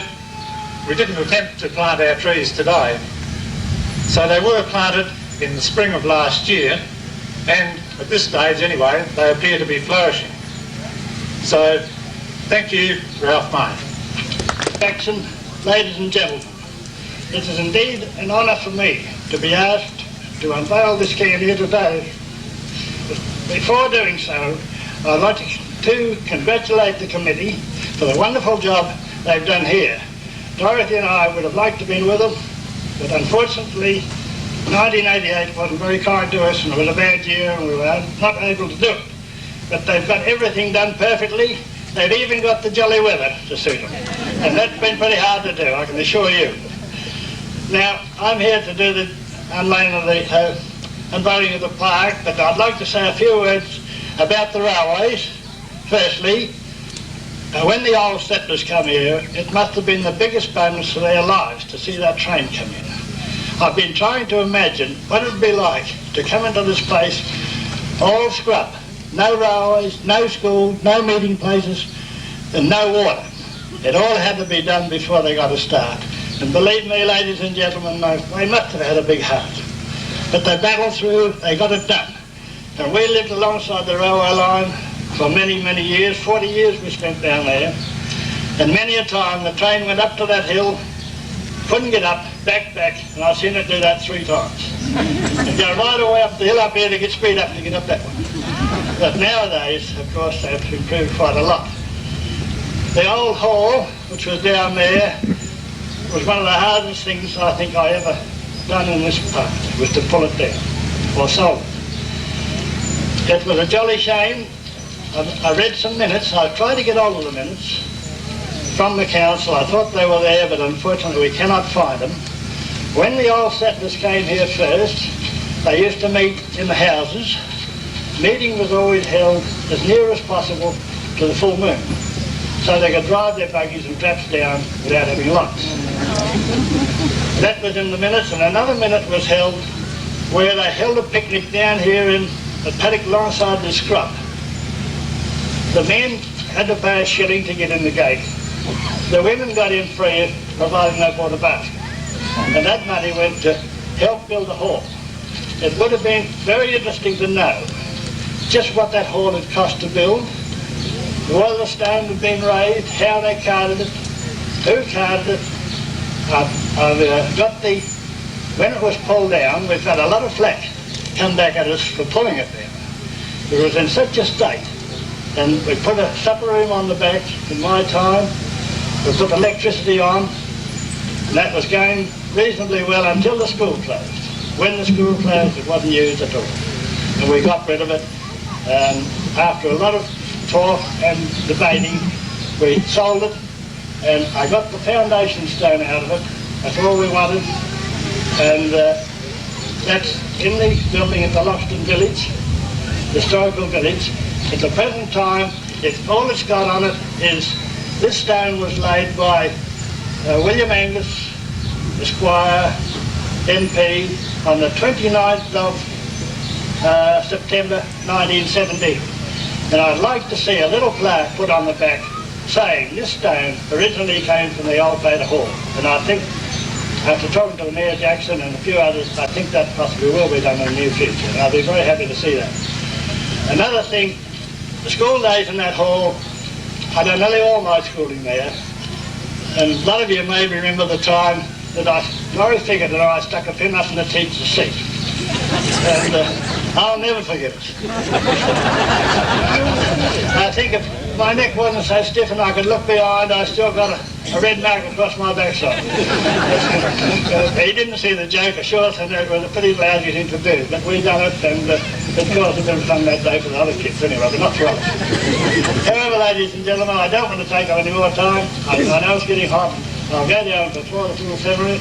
we didn't attempt to plant our trees today. So they were planted in the spring of last year, and at this stage anyway, they appear to be flourishing. So, thank you, Ralph May. Jackson, ladies and gentlemen, it is indeed an honour for me to be asked to unveil this cairn here today. Before doing so, I'd like to congratulate the committee for the wonderful job they've done here. Dorothy and I would have liked to have been with them, but unfortunately 1988 wasn't very kind to us and it was a bad year and we were not able to do it. But they've got everything done perfectly. They've even got the jolly weather to suit them. And that's been pretty hard to do, I can assure you. Now, I'm here to do the unveiling of the unveiling of the park, but I'd like to say a few words about the railways. Firstly, when the old settlers come here, it must have been the biggest bonus of their lives to see that train come in. I've been trying to imagine what it would be like to come into this place all scrub. No railways, no schools, no meeting places, and no water. It all had to be done before they got a start. And believe me, ladies and gentlemen, they must have had a big heart. But they battled through, they got it done. And we lived alongside the railway line for many, many years. 40 years we spent down there. And many a time the train went up to that hill, couldn't get up, back, and I've seen it do that 3 times. And go right away up the hill up here to get speed up to get up that one. But nowadays, of course, they've improved quite a lot. The old hall, which was down there, was one of the hardest things I think I ever done in this part, was to pull it down, or solve it. It was a jolly shame. I read some minutes. I tried to get hold of the minutes from the council. I thought they were there, but unfortunately we cannot find them. When the old settlers came here first, they used to meet in the houses. Meeting was always held as near as possible to the full moon, so they could drive their buggies and traps down without having lights. That was in the minutes, and another minute was held where they held a picnic down here in a paddock alongside the scrub. The men had to pay a shilling to get in the gate. The women got in free, providing they bought a basket. And that money went to help build the hall. It would have been very interesting to know just what that hall had cost to build, whether the stone had been raised, how they carted it, who carted it. I've got when it was pulled down, we've had a lot of flack come back at us for pulling it down. It was in such a state. And we put a supper room on the back in my time. We put electricity on, and that was going reasonably well until the school closed. When the school closed, it wasn't used at all. And we got rid of it. And after a lot of talk and debating, we sold it, and I got the foundation stone out of it. That's all we wanted. And that's in the building at the Loxton Village, historical village. At the present time, all it's got on it is this stone was laid by William Angus, Esquire, MP, on the 29th of September 1917. And I'd like to see a little plaque put on the back saying this stone originally came from the old Pater Hall. And I think, after talking to the Mayor Jackson and a few others, I think that possibly will be done in the near future. And I'll be very happy to see that. Another thing, the school days in that hall, I done nearly all my schooling there, and a lot of you may remember the time that Laurie Figert and I stuck a pin up in the teacher's seat. And I'll never forget it. I think if my neck wasn't so stiff and I could look behind, I still got a red mark across my backside. He didn't see the joke, sure, and it was a pretty lousy thing to do, but we done it, and it caused a bit of fun that day for the other kids anyway, but not for us. However, ladies and gentlemen, I don't want to take up any more time. I know it's getting hot. I'll go down before the full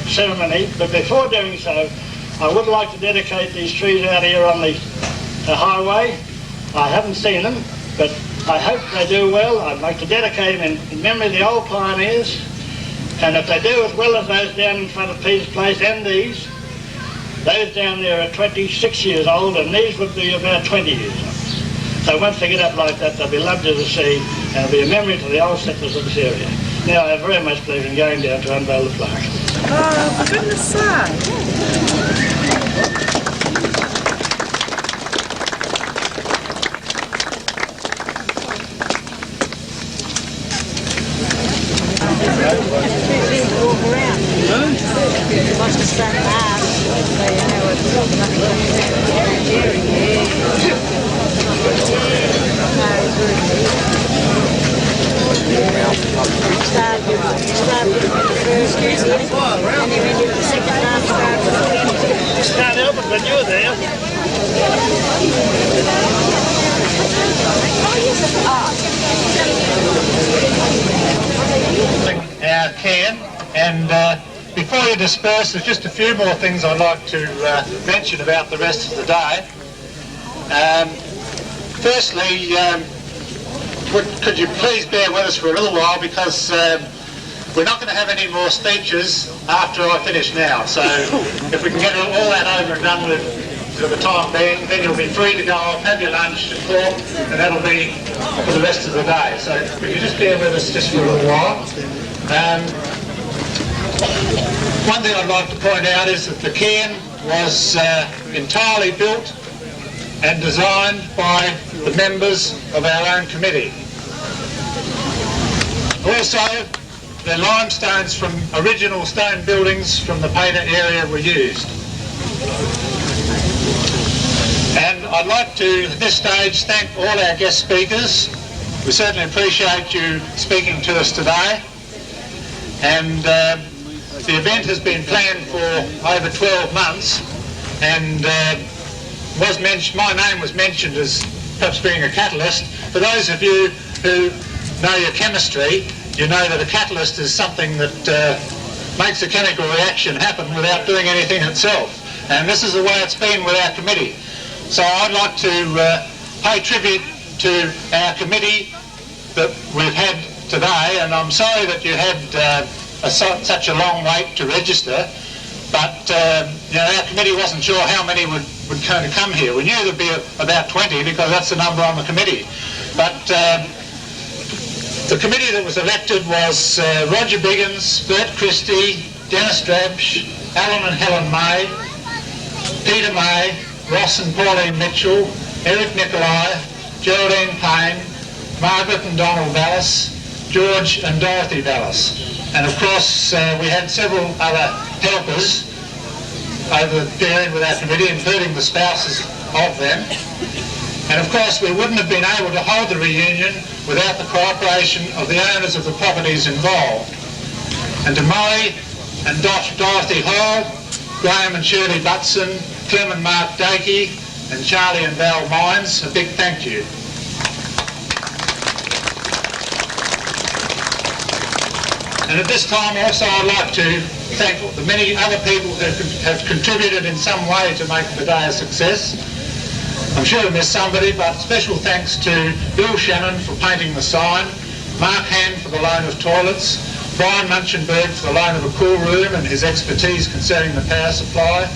ceremony, but before doing so, I would like to dedicate these trees out here on the highway. I haven't seen them, but I hope they do well. I'd like to dedicate them in memory of the old pioneers, and if they do as well as those down in front of Peter's Place and these, those down there are 26 years old and these would be about 20 years old. So once they get up like that, they'll be lovely to see, and it'll be a memory to the old settlers of this area. Now I have very much pleasure in going down to unveil the plaque. Oh, for goodness sake. Can't help it, but you're there. Our can, and before you disperse, there's just a few more things I'd like to mention about the rest of the day. Firstly, could you please bear with us for a little while, because we're not going to have any more speeches after I finish now, so if we can get all that over and done with for the time being, then you'll be free to go off, have your lunch and talk, and that'll be for the rest of the day. So could you just bear with us just for a little while. One thing I'd like to point out is that the cairn was entirely built and designed by the members of our own committee. Also, the limestones from original stone buildings from the Pater area were used. And I'd like to, at this stage, thank all our guest speakers. We certainly appreciate you speaking to us today. And the event has been planned for over 12 months, and my name was mentioned as perhaps being a catalyst. For those of you who know your chemistry, you know that a catalyst is something that makes a chemical reaction happen without doing anything itself. And this is the way it's been with our committee. So I'd like to pay tribute to our committee that we've had today, and I'm sorry that you had such a long wait to register, but our committee wasn't sure how many would come here. We knew there'd be about 20 because that's the number on the committee. But the committee that was elected was Roger Biggins, Bert Christie, Dennis Drabsch, Alan and Helen May, Peter May, Ross and Pauline Mitchell, Eric Nicolai, Geraldine Payne, Margaret and Donald Vallis, George and Dorothy Vallis. And of course we had several other helpers over the period with our committee, including the spouses of them. And of course we wouldn't have been able to hold the reunion without the cooperation of the owners of the properties involved. And to Murray and Dorothy Hall, Graham and Shirley Butson, Clem and Mark Dakey, and Charlie and Val Mines, a big thank you. And at this time also I'd like to thank the many other people who have contributed in some way to make the day a success. I'm sure I missed somebody, but special thanks to Bill Shannon for painting the sign, Mark Hand for the loan of toilets, Brian Munchenberg for the loan of a cool room and his expertise concerning the power supply.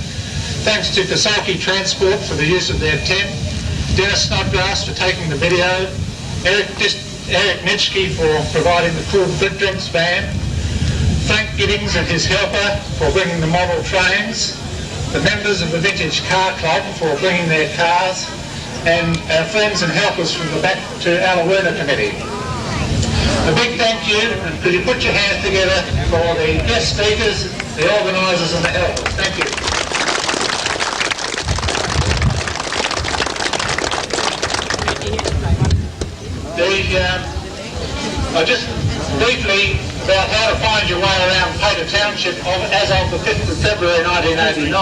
Thanks to Kasaki Transport for the use of their tent, Dennis Snodgrass for taking the video, Eric Nitschke for providing the cool drinks van, Frank Giddings and his helper for bringing the model trains, the members of the Vintage Car Club for bringing their cars, and our friends and helpers from the Back to Alawoona Committee. A big thank you, and could you put your hands together for the guest speakers, the organisers and the helpers. Thank you. Just briefly about how to find your way around Pater Township as of the 5th of February 1989.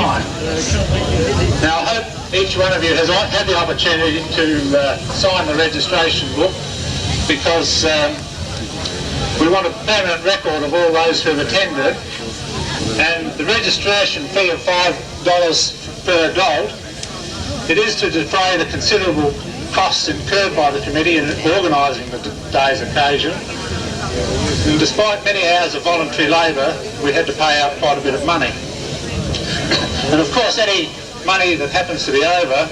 Now, I hope each one of you has had the opportunity to sign the registration book, because we want a permanent record of all those who have attended. And the registration fee of $5 per adult, it is to defray the considerable costs incurred by the committee in organising the day's occasion. And despite many hours of voluntary labour, we had to pay out quite a bit of money. And of course, any money that happens to be over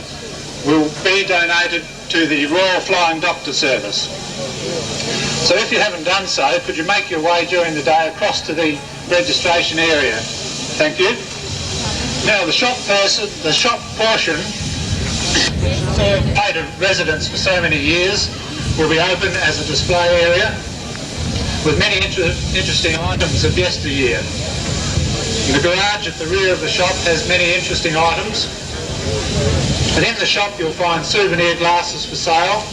will be donated to the Royal Flying Doctor Service. So if you haven't done so, could you make your way during the day across to the registration area? Thank you. Now, the shop portion for Pater residents for so many years will be open as a display area with many interesting items of yesteryear. The garage at the rear of the shop has many interesting items, and in the shop you'll find souvenir glasses for sale.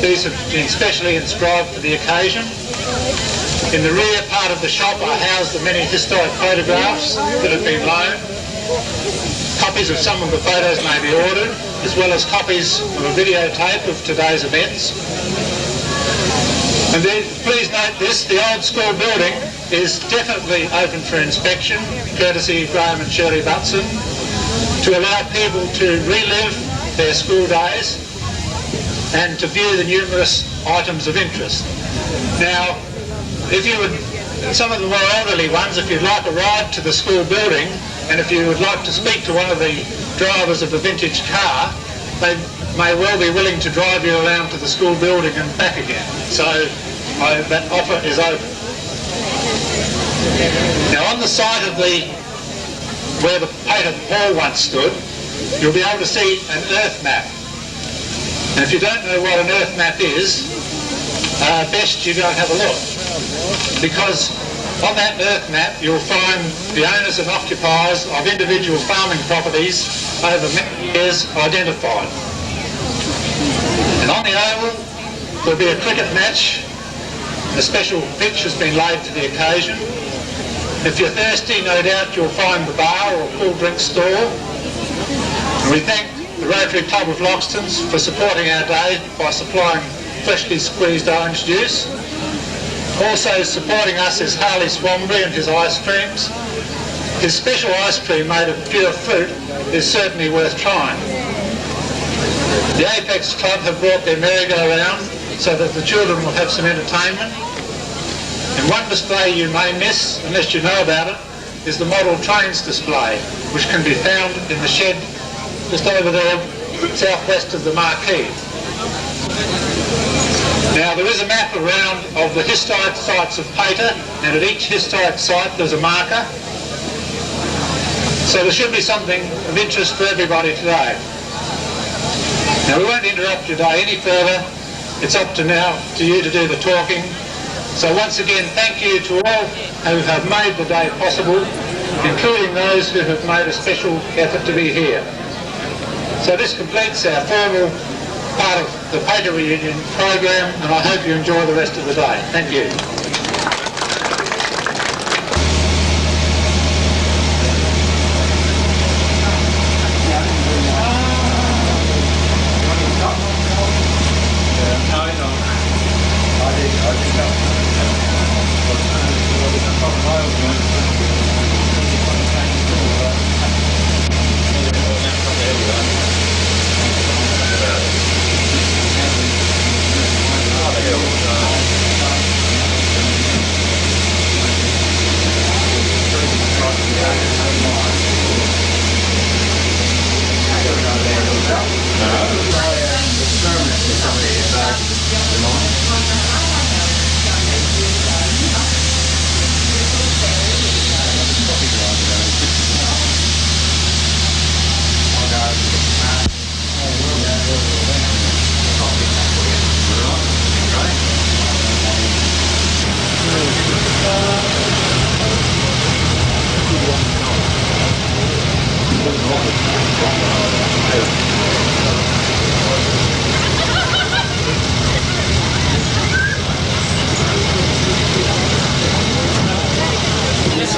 These have been specially inscribed for the occasion. In the rear part of the shop are housed the many historic photographs that have been loaned. Copies of some of the photos may be ordered, as well as copies of a videotape of today's events. And then, please note this, the old school building is definitely open for inspection, courtesy of Graham and Shirley Butson, to allow people to relive their school days and to view the numerous items of interest. Now, if you would, some of the more elderly ones, if you'd like a ride to the school building, and if you would like to speak to one of the drivers of a vintage car, they may well be willing to drive you around to the school building and back again. So that offer is open. Now, on the site of where the Pater Hall once stood, you'll be able to see an earth map. And if you don't know what an earth map is, best you go and have a look. Because on that earth map you'll find the owners and occupiers of individual farming properties over many years identified. And on the oval there'll be a cricket match. A special pitch has been laid to the occasion. If you're thirsty, no doubt you'll find the bar or cool drink store. And we thank the Rotary Club of Loxtons for supporting our day by supplying freshly squeezed orange juice. Also supporting us is Harley Swanbury and his ice creams. His special ice cream made of pure fruit is certainly worth trying. The Apex Club have brought their merry-go-round so that the children will have some entertainment. And one display you may miss, unless you know about it, is the model trains display, which can be found in the shed just over there, southwest of the marquee. Now, there is a map around of the historic sites of Pater, and at each historic site there's a marker. So there should be something of interest for everybody today. Now, we won't interrupt your day any further. It's up to you to do the talking. So once again, thank you to all who have made the day possible, including those who have made a special effort to be here. So this completes our formal part of the Pater Reunion program, and I hope you enjoy the rest of the day. Thank you.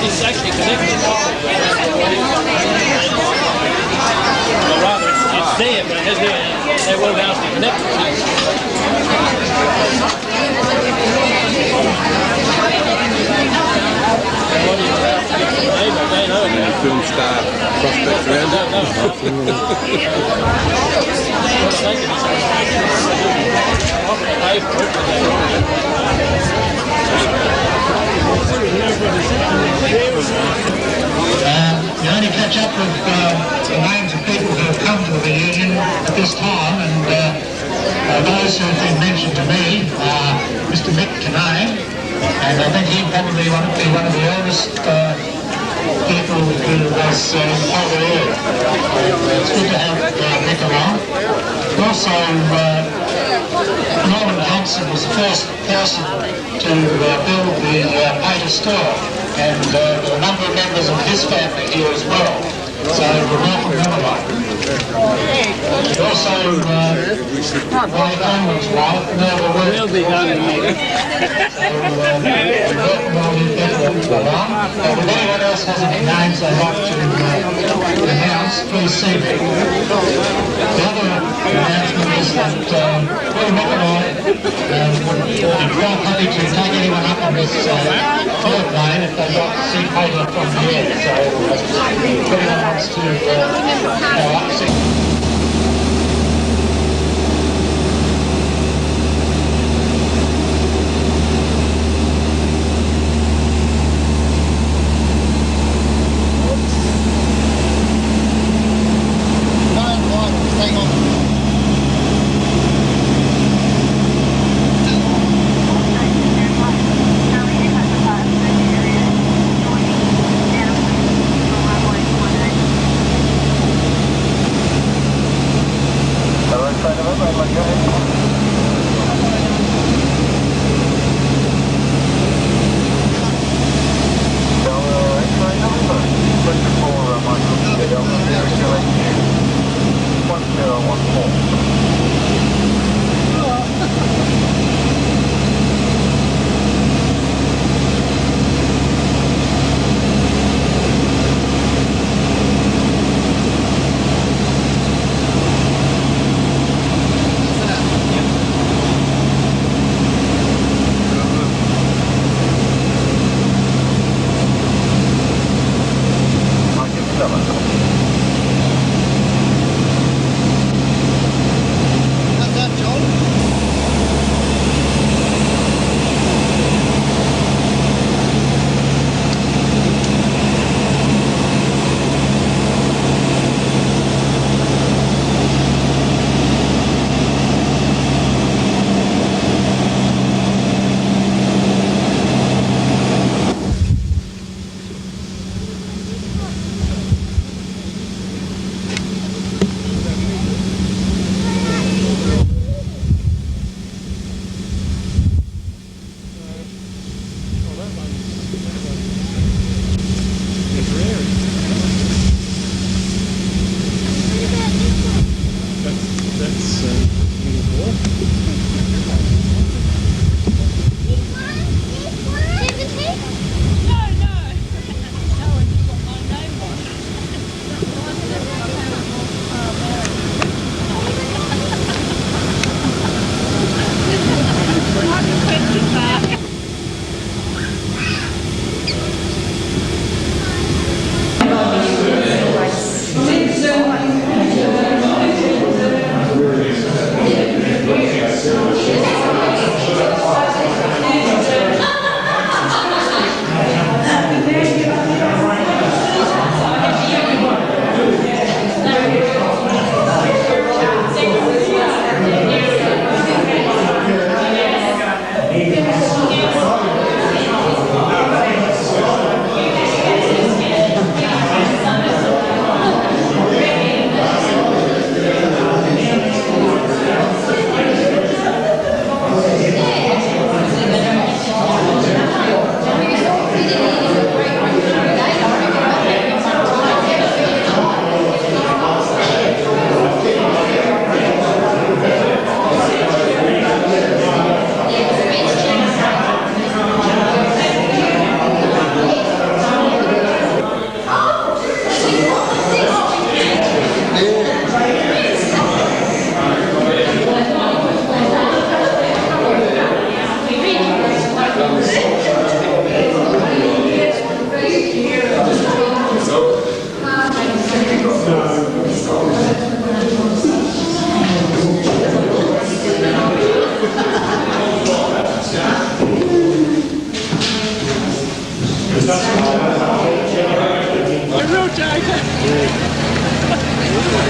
it's actually connected. Or rather, it's there, but it has their well down to connect it. They know it. Film star prospects around You only catch up with the names of people who have come to the reunion at this time, and those who have been mentioned to me are Mr. Mick Kinane, and I think he probably be one of the oldest people who was over here. It's good to have Mick along. Also, Norman Thompson was the first person to build the Pater store, and there were a number of members of his family here as well. So we're welcome them along. Also, my Cameron's wife, Melba Wood. We'll be done later. So welcome all you people along. If anyone else has any names they'd like to announce, please see me. The other announcement is that Bill Mick and I would be quite happy to take anyone up on this airplane if they'd like to see Pater from the air. So if anyone wants to go up, see.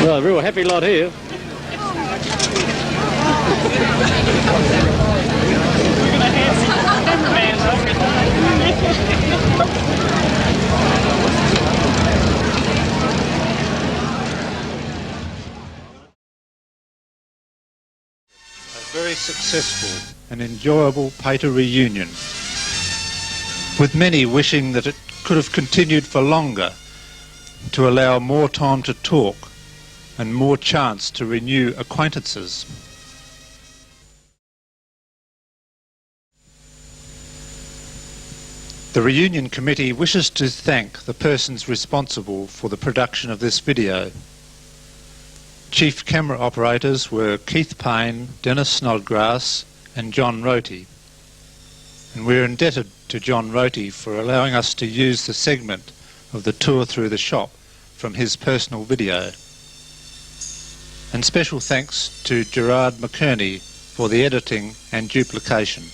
Well, a real happy lot here. A very successful and enjoyable Pater reunion, with many wishing that it could have continued for longer to allow more time to talk and more chance to renew acquaintances. The reunion committee wishes to thank the persons responsible for the production of this video. Chief camera operators were Keith Payne, Dennis Snodgrass and John Rotie. And we're indebted to John Rotie for allowing us to use the segment of the tour through the shop from his personal video. And special thanks to Gerard McKerney for the editing and duplication.